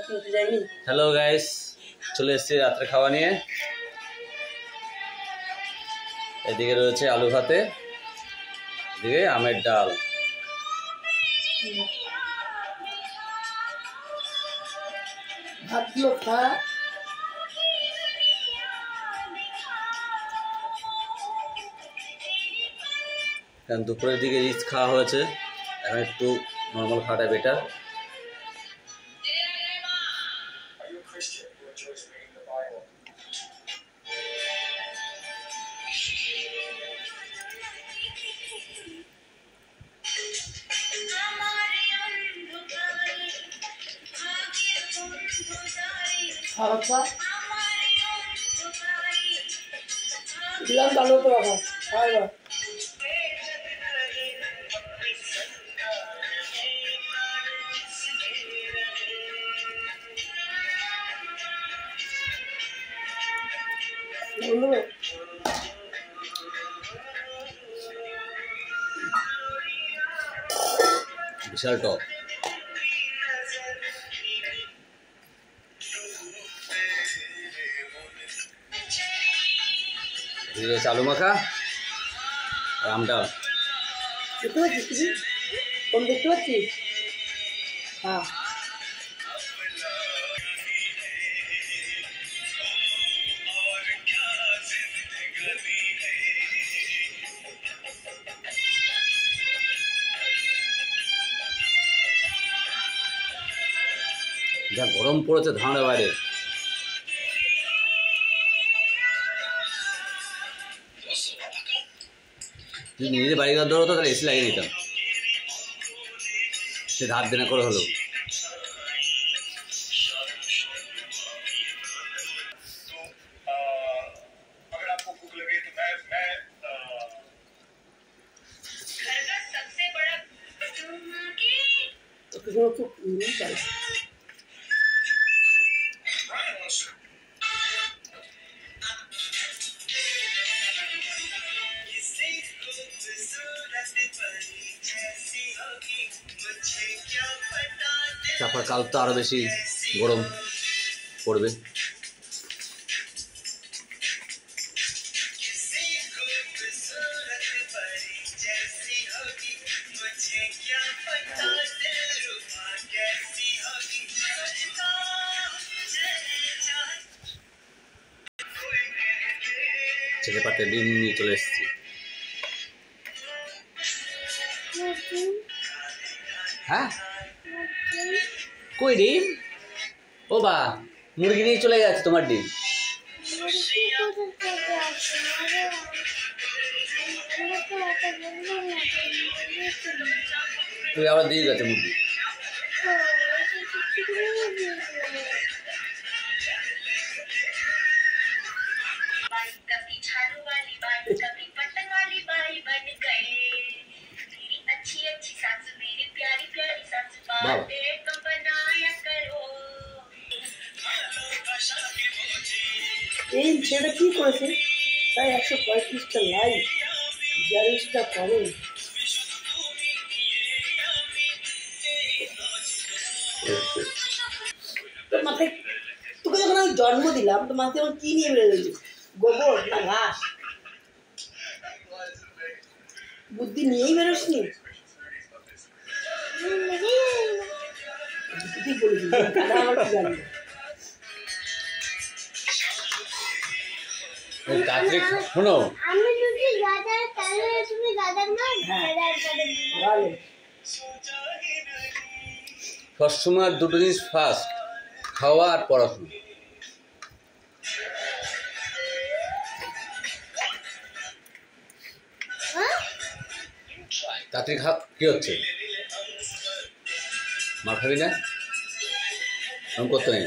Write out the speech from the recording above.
কিনতে যাইনি। Hello guys, চলে এসেছি রাত্রে খাওয়া নিয়ে। এদিকে রয়েছে আলু ভাতে, এদিকে আমের ডাল। ভাতগুলো খা। কারণ দুপুরের দিকে রিচ খাওয়া হয়েছে, এখন একটু নর্মাল খাওয়াটা বেটার। খাওয়া দিলাম চালু তো রাখো খাওয়া। বিশাল টক। আলু মাখা আর আম ডাল। দেখতে পাচ্ছিস? কম দেখতে পাচ্ছিস? হ্যাঁ, যা গরম পড়েছে ধানের বাইরে। যদি নিজের বাড়ি ঘর ধরো তো তাহলে এসি লাগিয়ে নিতাম, সে ধার দেনা করে হলো। তারপর কাল তো আরো বেশি গরম পড়বে। ছেলে পাতে ডিম নিয়ে চলে এসেছি। হ্যাঁ, কই ডিম? ও বা, মুরগি নিয়ে চলে গেছে তোমার ডিম। তুই আবার দিয়ে গেছে মুরগি। এই ছেলেটা কি করেছে? তাই 135টা লাইক, 42টা কমেন্ট। তোর মাথায়, তোকে যখন আমি জন্ম দিলাম তোর মাথায় আমার কি নিয়ে বেড়ে গেছে? গোবর না ঘাস? বুদ্ধি নিয়েই বেরোসনি? ঠিক বলেছিস, আমার কি জানি। শোনো, সবসময় দুটো জিনিস ফার্স্ট, খাওয়া আর পড়াশোনা। তাড়াতাড়ি খা। কি হচ্ছে? মার খাবি না? এরকম করতে নেই।